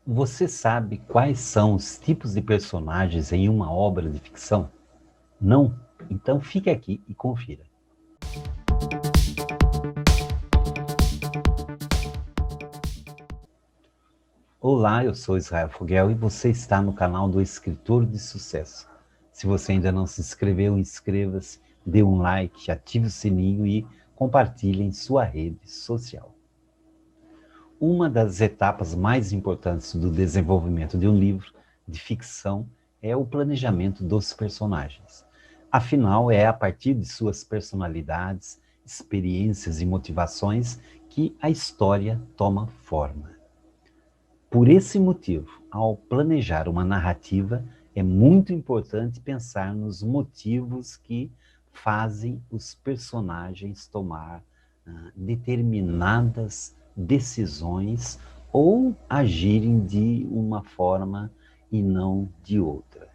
Você sabe quais são os tipos de personagens em uma obra de ficção? Não? Então fique aqui e confira. Olá, eu sou Israel Fogel e você está no canal do Escritor de Sucesso. Se você ainda não se inscreveu, inscreva-se, dê um like, ative o sininho e compartilhe em sua rede social. Uma das etapas mais importantes do desenvolvimento de um livro de ficção é o planejamento dos personagens. Afinal, é a partir de suas personalidades, experiências e motivações que a história toma forma. Por esse motivo, ao planejar uma narrativa, é muito importante pensar nos motivos que fazem os personagens tomar determinadas decisões ou agirem de uma forma e não de outra.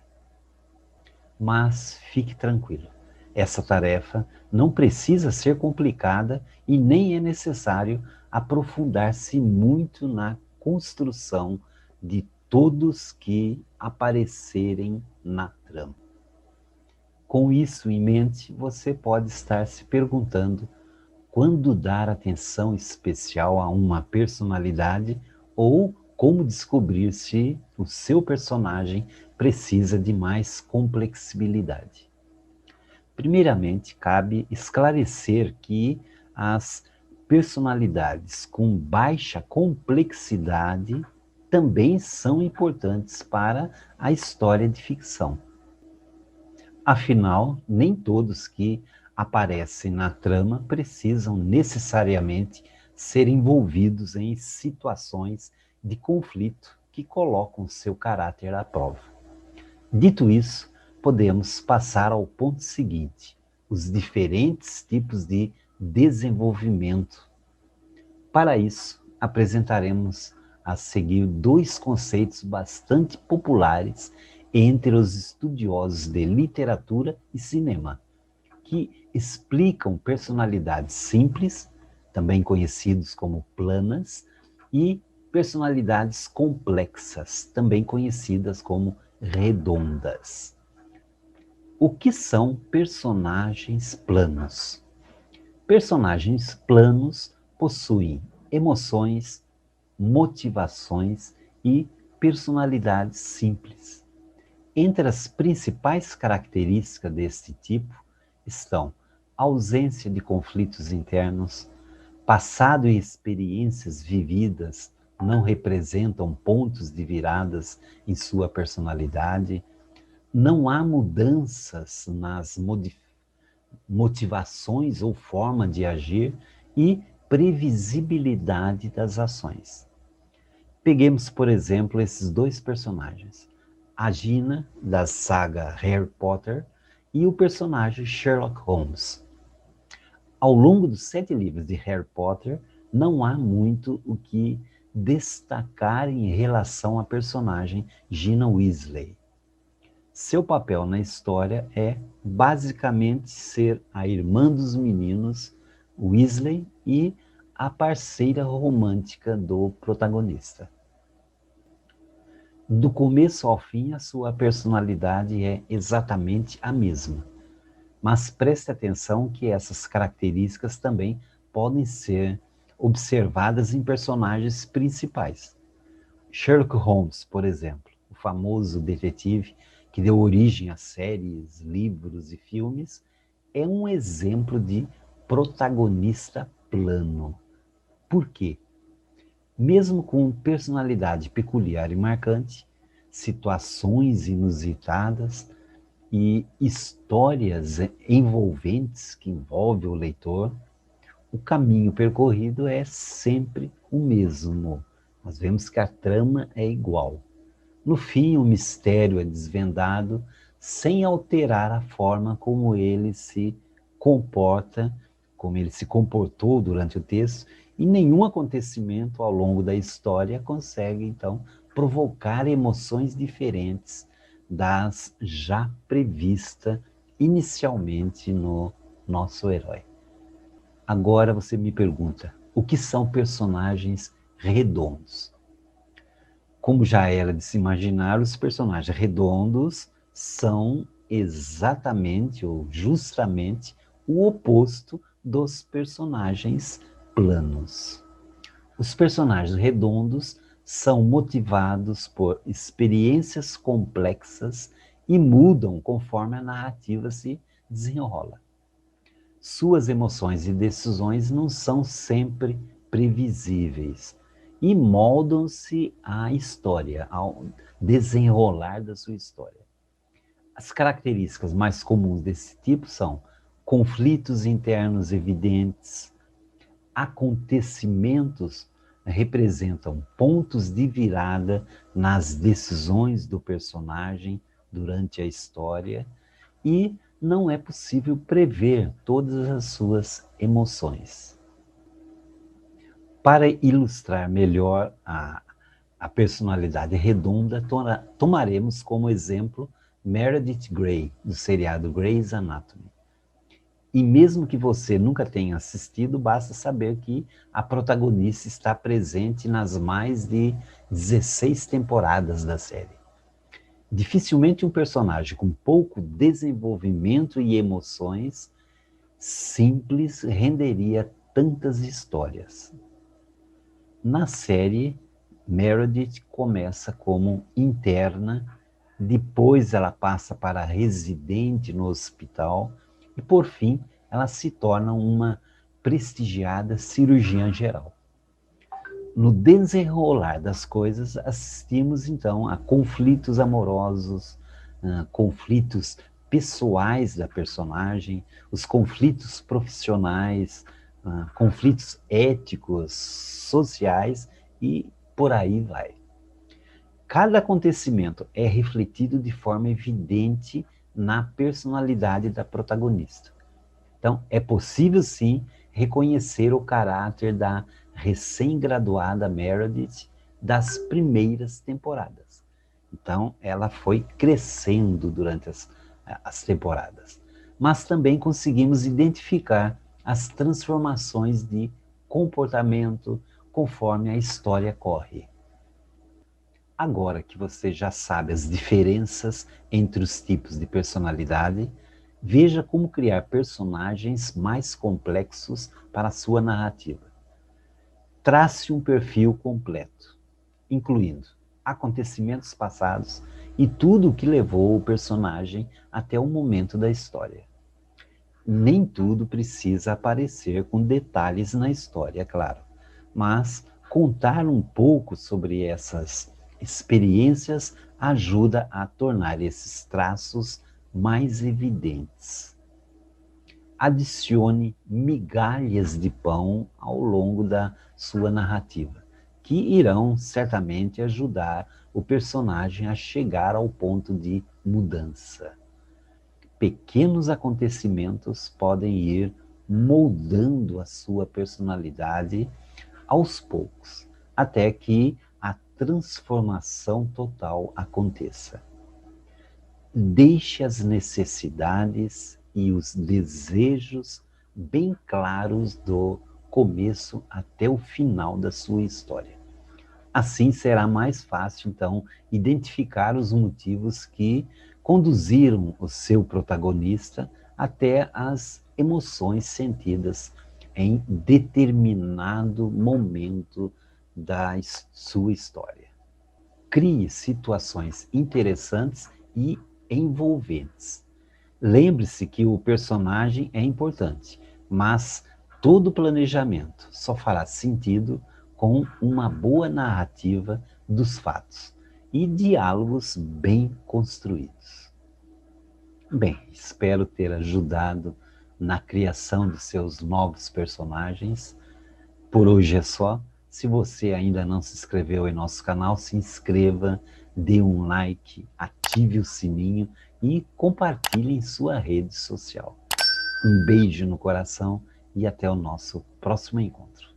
Mas fique tranquilo, essa tarefa não precisa ser complicada e nem é necessário aprofundar-se muito na construção de todos que aparecerem na trama. Com isso em mente, você pode estar se perguntando quando dar atenção especial a uma personalidade ou como descobrir se o seu personagem precisa de mais complexibilidade. Primeiramente, cabe esclarecer que as personalidades com baixa complexidade também são importantes para a história de ficção. Afinal, nem todos que aparecem na trama precisam necessariamente ser envolvidos em situações de conflito que colocam seu caráter à prova. Dito isso, podemos passar ao ponto seguinte: os diferentes tipos de desenvolvimento. Para isso, apresentaremos a seguir dois conceitos bastante populares entre os estudiosos de literatura e cinema, que explicam personalidades simples, também conhecidos como planas, e personalidades complexas, também conhecidas como redondas. O que são personagens planos? Personagens planos possuem emoções, motivações e personalidades simples. Entre as principais características deste tipo estão a ausência de conflitos internos, passado e experiências vividas não representam pontos de viradas em sua personalidade, não há mudanças nas motivações ou forma de agir e previsibilidade das ações. Peguemos, por exemplo, esses dois personagens, a Gina, da saga Harry Potter, e o personagem Sherlock Holmes. Ao longo dos 7 livros de Harry Potter, não há muito o que destacar em relação à personagem Gina Weasley. Seu papel na história é basicamente ser a irmã dos meninos Weasley e a parceira romântica do protagonista. Do começo ao fim, a sua personalidade é exatamente a mesma. Mas preste atenção que essas características também podem ser observadas em personagens principais. Sherlock Holmes, por exemplo, o famoso detetive que deu origem a séries, livros e filmes, é um exemplo de protagonista plano. Por quê? Mesmo com personalidade peculiar e marcante, situações inusitadas e histórias envolventes que envolvem o leitor, o caminho percorrido é sempre o mesmo. Nós vemos que a trama é igual. No fim, o mistério é desvendado sem alterar a forma como ele se comporta, como ele se comportou durante o texto, e nenhum acontecimento ao longo da história consegue, então, provocar emoções diferentes das já previstas inicialmente no nosso herói. Agora você me pergunta, o que são personagens redondos? Como já era de se imaginar, os personagens redondos são exatamente ou justamente o oposto dos personagens planos. Os personagens redondos são motivados por experiências complexas e mudam conforme a narrativa se desenrola. Suas emoções e decisões não são sempre previsíveis e moldam-se à história, ao desenrolar da sua história. As características mais comuns desse tipo são conflitos internos evidentes, acontecimentos representam pontos de virada nas decisões do personagem durante a história e não é possível prever todas as suas emoções. Para ilustrar melhor a personalidade redonda, tomaremos como exemplo Meredith Grey, do seriado Grey's Anatomy. E mesmo que você nunca tenha assistido, basta saber que a protagonista está presente nas mais de 16 temporadas da série. Dificilmente um personagem com pouco desenvolvimento e emoções simples renderia tantas histórias. Na série, Meredith começa como interna, depois ela passa para residente no hospital e, por fim, ela se torna uma prestigiada cirurgiã geral. No desenrolar das coisas, assistimos então a conflitos amorosos, conflitos pessoais da personagem, os conflitos profissionais, conflitos éticos, sociais e por aí vai. Cada acontecimento é refletido de forma evidente na personalidade da protagonista. Então, é possível sim reconhecer o caráter da recém-graduada Meredith das primeiras temporadas. Então, ela foi crescendo durante as temporadas. Mas também conseguimos identificar as transformações de comportamento conforme a história corre. Agora que você já sabe as diferenças entre os tipos de personalidade, veja como criar personagens mais complexos para a sua narrativa. Trace um perfil completo, incluindo acontecimentos passados e tudo o que levou o personagem até o momento da história. Nem tudo precisa aparecer com detalhes na história, é claro, mas contar um pouco sobre essas experiências ajuda a tornar esses traços mais evidentes. Adicione migalhas de pão ao longo da sua narrativa, que irão certamente ajudar o personagem a chegar ao ponto de mudança. Pequenos acontecimentos podem ir moldando a sua personalidade aos poucos, até que a transformação total aconteça. Deixe as necessidades e os desejos bem claros do começo até o final da sua história. Assim será mais fácil, então, identificar os motivos que conduziram o seu protagonista até as emoções sentidas em determinado momento da sua história. Crie situações interessantes e envolventes. Lembre-se que o personagem é importante, mas todo planejamento só fará sentido com uma boa narrativa dos fatos e diálogos bem construídos. Bem, espero ter ajudado na criação de seus novos personagens. Por hoje é só. Se você ainda não se inscreveu em nosso canal, se inscreva, dê um like, ative o sininho e compartilhe em sua rede social. Um beijo no coração e até o nosso próximo encontro.